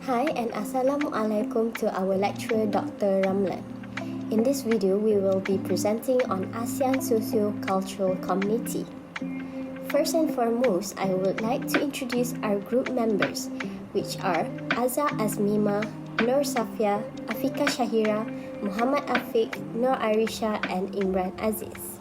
Hi and Assalamualaikum to our lecturer Dr. RAMLAN. In this video, we will be presenting on ASEAN Socio-cultural community. First and foremost, I would like to introduce our group members, which are AZMIMA, SAFFIA, AFIQAH SYAHIRAH, MUHAMAD ARISYA, and IMRAN AZIZ.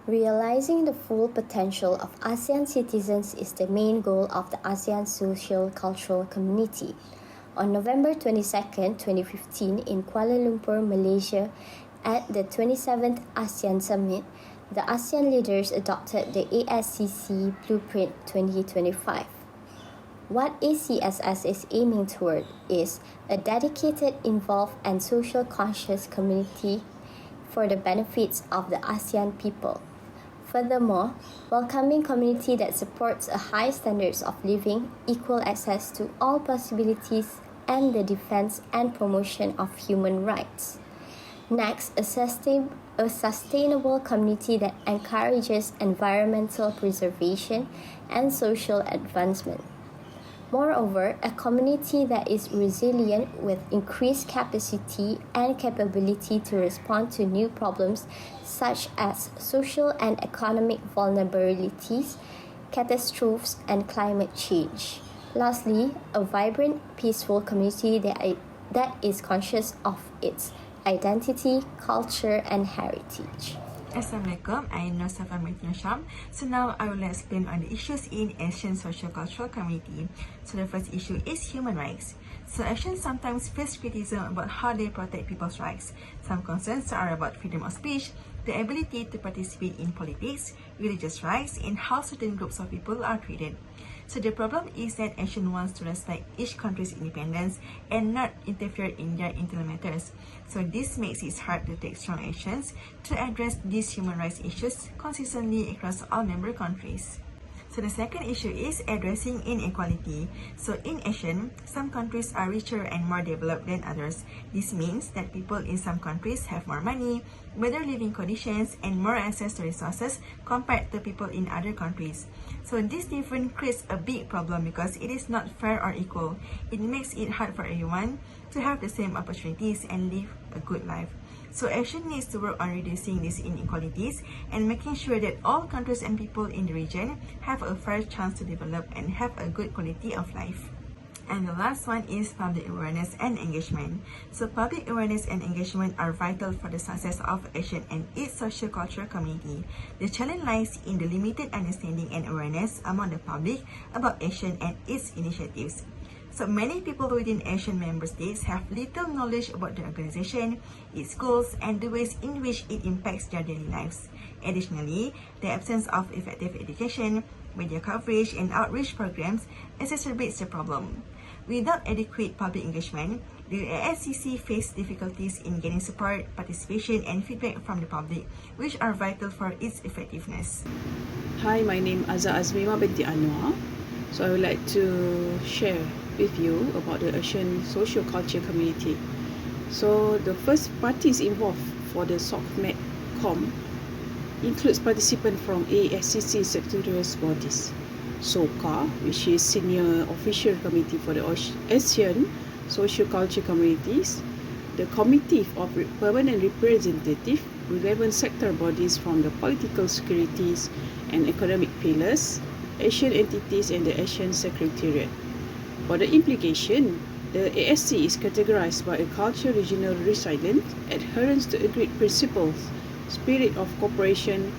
Realizing the full potential of ASEAN citizens is the main goal of the ASEAN Socio-cultural community. On November 22, 2015, in Kuala Lumpur, Malaysia, at the 27th ASEAN Summit, the ASEAN leaders adopted the ASCC Blueprint 2025. What ACSS is aiming toward is a dedicated, involved, and social conscious community for the benefits of the ASEAN people. Furthermore, welcoming community that supports a high standards of living, equal access to all possibilities, and the defense and promotion of human rights. Next, a sustainable community that encourages environmental preservation and social advancement. Moreover, a community that is resilient with increased capacity and capability to respond to new problems such as social and economic vulnerabilities, catastrophes, and climate change. Lastly, a vibrant, peaceful community that is conscious of its identity, culture, and heritage. Assalamualaikum, I am NORSHAM. So now I will explain on the issues in Asian socio-cultural community. So the first issue is human rights. So Asians sometimes face criticism about how they protect people's rights. Some concerns are about freedom of speech, the ability to participate in politics, religious rights, and how certain groups of people are treated. So the problem is that Asian wants to respect each country's independence and not interfere in their internal matters. So this makes it hard to take strong actions to address these human rights issues consistently across all member countries. So the second issue is addressing inequality. So in Asian, some countries are richer and more developed than others. This means that people in some countries have more money, better living conditions, and more access to resources compared to people in other countries. So this difference creates a big problem because it is not fair or equal. It makes it hard for everyone to have the same opportunities and live a good life. So Asia needs to work on reducing these inequalities and making sure that all countries and people in the region have a fair chance to develop and have a good quality of life. And the last one is public awareness and engagement. So public awareness and engagement are vital for the success of Asian and its socio-cultural community. The challenge lies in the limited understanding and awareness among the public about Asian and its initiatives. So many people within Asian member states have little knowledge about the organization, its goals, and the ways in which it impacts their daily lives. Additionally, the absence of effective education, media coverage, and outreach programs exacerbates the problem. Without adequate public engagement, the ASCC faces difficulties in getting support, participation, and feedback from the public, which are vital for its effectiveness. Hi, my name is AZMIMA binti ANUAR. So I would like to share with you about the Asian socio-culture community. So the first parties involved for the SOCMEDCOM includes participants from ASCC sectorial bodies, SOCA, which is Senior Official Committee for the ASEAN socio-culture communities, the Committee of Permanent Representative, relevant sector bodies from the political securities and economic pillars, Asian entities, and the Asian Secretariat. For the implication, the ASC is categorized by a culture regional resilience, adherence to agreed principles, spirit of cooperation,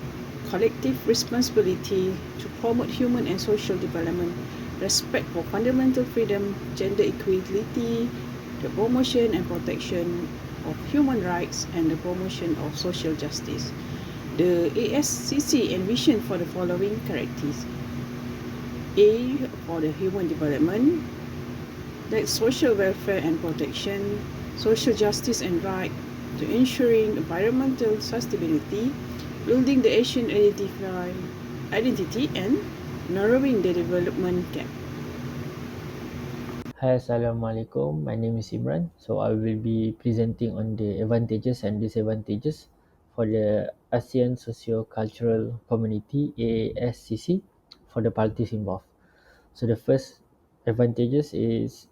collective responsibility to promote human and social development, respect for fundamental freedom, gender equality, the promotion and protection of human rights, and the promotion of social justice. The ASCC envisioned for the following characteristics. A, for the human development, that's social welfare and protection, social justice and right, to ensuring environmental sustainability, building the Asian identity, and narrowing the development gap. Hi, Assalamualaikum. My name is IMRAN. So I will be presenting on the advantages and disadvantages for the ASEAN Socio-cultural Community ASCC for the parties involved. So the first advantages is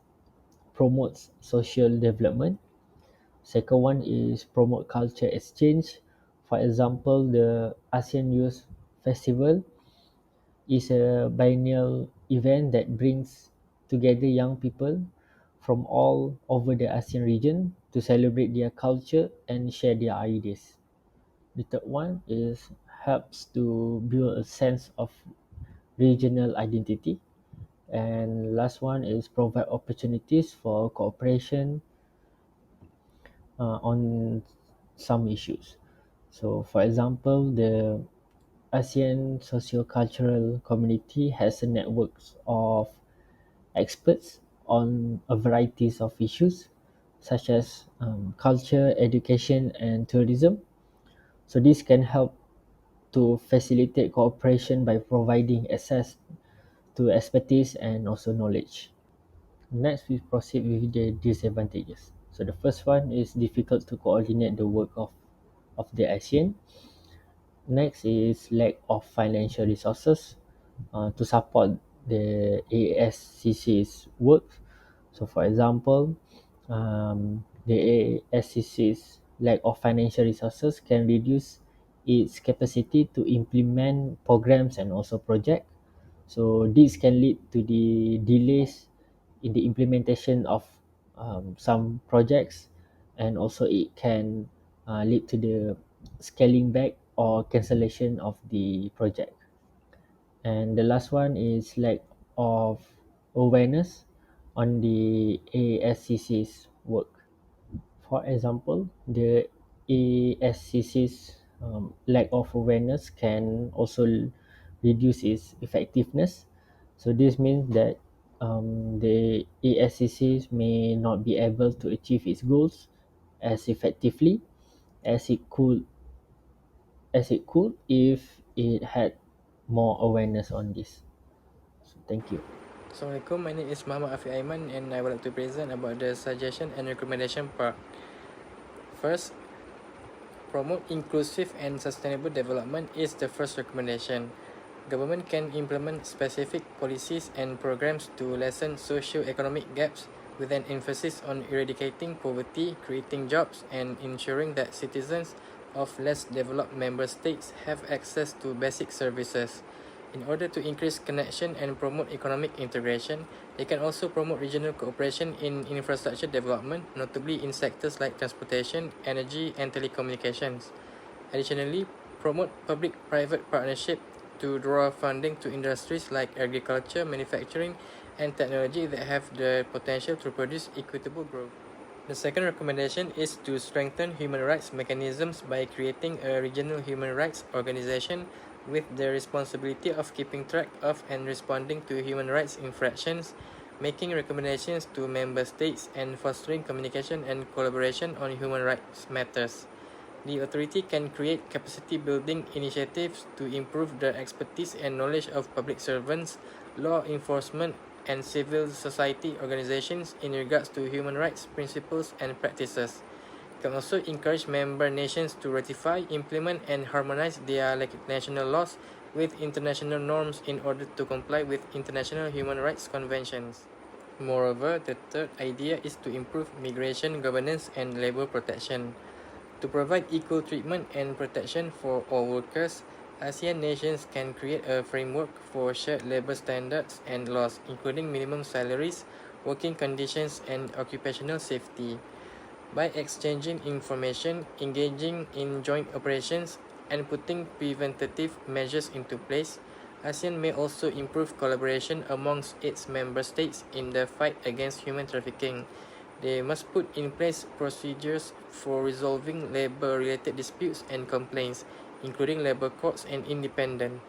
promotes social development. Second one is promote culture exchange. For example, the ASEAN Youth Festival is a biennial event that brings together young people from all over the ASEAN region to celebrate their culture and share their ideas. The third one is helps to build a sense of regional identity. And last one is provide opportunities for cooperation on some issues. So, for example, the ASEAN Socio-cultural community has a network of experts on a varieties of issues such as culture, education, and tourism. So this can help to facilitate cooperation by providing access to expertise and also knowledge. Next, we proceed with the disadvantages. So the first one is difficult to coordinate the work of the ASEAN. Next is lack of financial resources to support the ASCC's work. So, for example, the ASCC's lack of financial resources can reduce its capacity to implement programs and also projects. So, this can lead to the delays in the implementation of some projects, and also it can lead to the scaling back or cancellation of the project. And the last one is lack of awareness on the ASCC's work. For example, the ASCC's lack of awareness can also reduce its effectiveness. So this means that the ASCC may not be able to achieve its goals as effectively as it could if it had more awareness on this. So thank you. Assalamualaikum, my name is Muhammad AIMAN and I would like to present about the suggestion and recommendation part. First, promote inclusive and sustainable development is the first recommendation. Government can implement specific policies and programs to lessen socio-economic gaps with an emphasis on eradicating poverty, creating jobs, and ensuring that citizens of less developed member states have access to basic services. In order to increase connection and promote economic integration, they can also promote regional cooperation in infrastructure development, notably in sectors like transportation, energy, and telecommunications. Additionally, promote public-private partnership to draw funding to industries like agriculture, manufacturing, and technology that have the potential to produce equitable growth. The second recommendation is to strengthen human rights mechanisms by creating a regional human rights organization with the responsibility of keeping track of and responding to human rights infractions, making recommendations to member states, and fostering communication and collaboration on human rights matters. The authority can create capacity-building initiatives to improve the expertise and knowledge of public servants, law enforcement, and civil society organizations in regards to human rights principles and practices. It can also encourage member nations to ratify, implement, and harmonize their national laws with international norms in order to comply with international human rights conventions. Moreover, the third idea is to improve migration governance and labor protection. To provide equal treatment and protection for all workers, ASEAN nations can create a framework for shared labor standards and laws, including minimum salaries, working conditions, and occupational safety. By exchanging information, engaging in joint operations, and putting preventative measures into place, ASEAN may also improve collaboration amongst its member states in the fight against human trafficking. They must put in place procedures for resolving labor-related disputes and complaints, including labor courts and independent.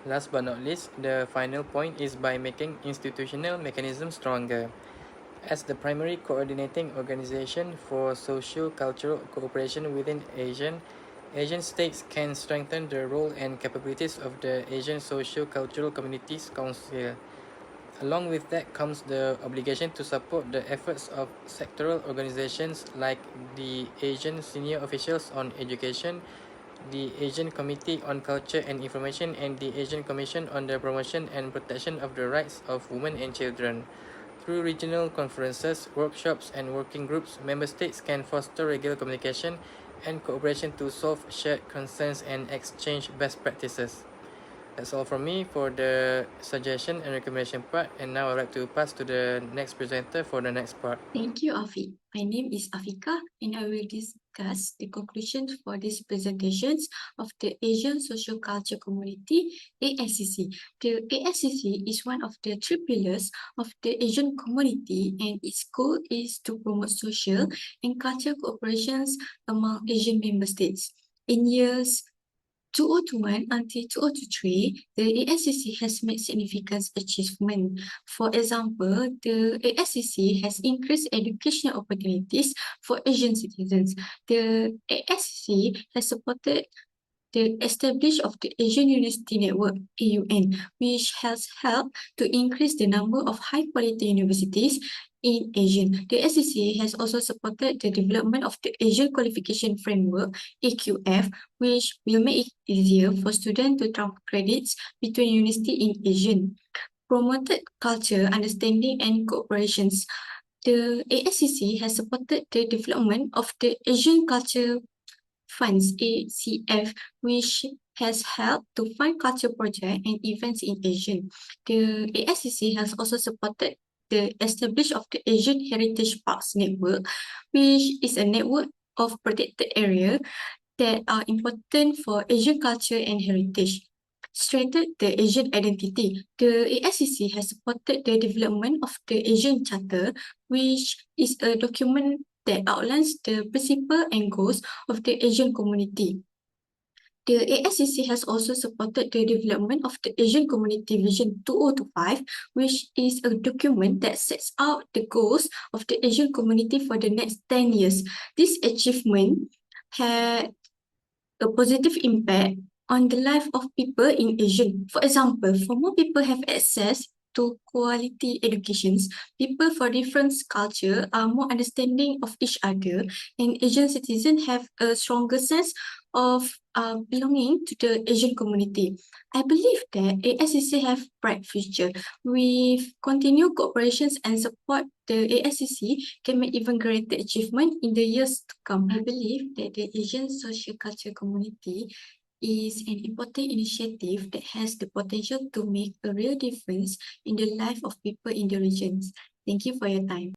Last but not least, the final point is by making institutional mechanisms stronger. As the primary coordinating organization for socio-cultural cooperation within Asian states can strengthen the role and capabilities of the Asian Socio-Cultural Communities Council. Along with that comes the obligation to support the efforts of sectoral organizations like the Asian Senior Officials on Education, the Asian Committee on Culture and Information, and the Asian Commission on the Promotion and Protection of the Rights of Women and Children. Through regional conferences, workshops, and working groups, member states can foster regular communication and cooperation to solve shared concerns and exchange best practices. That's all from me for the suggestion and recommendation part. And now I'd like to pass to the next presenter for the next part. Thank you, Afi. My name is AFIQAH, and I will discuss the conclusions for these presentations of the Asian Socio-cultural Community, ASCC. The ASCC is one of the three pillars of the Asian community, and its goal is to promote social and cultural cooperations among Asian member states. In years 2021 until 2023, the ASCC has made significant achievements. For example, the ASCC has increased educational opportunities for Asian citizens. The ASCC has supported the establishment of the Asian University Network, AUN, which has helped to increase the number of high-quality universities in Asia. The SCC has also supported the development of the Asian Qualification Framework, AQF, which will make it easier for students to transfer credits between universities in Asia. Promoted culture, understanding, and cooperations. The ASCC has supported the development of the Asian Culture Funds, ACF, which has helped to fund culture projects and events in Asia. The ASCC has also supported the establishment of the Asian Heritage Parks Network, which is a network of protected areas that are important for Asian culture and heritage. Strengthen the Asian identity. The ASCC has supported the development of the Asian Charter, which is a document that outlines the principles and goals of the Asian community. The ASCC has also supported the development of the Asian Community Vision 2025, which is a document that sets out the goals of the Asian community for the next 10 years. This achievement had a positive impact on the life of people in Asia. For example, for more people have access to quality educations, people for different culture are more understanding of each other, and Asian citizens have a stronger sense of belonging to the Asian community. I believe that ASCC have bright future. With continued cooperations and support, the ASCC can make even greater achievement in the years to come. I believe that the Asian social culture community is an important initiative that has the potential to make a real difference in the life of people in the regions. Thank you for your time.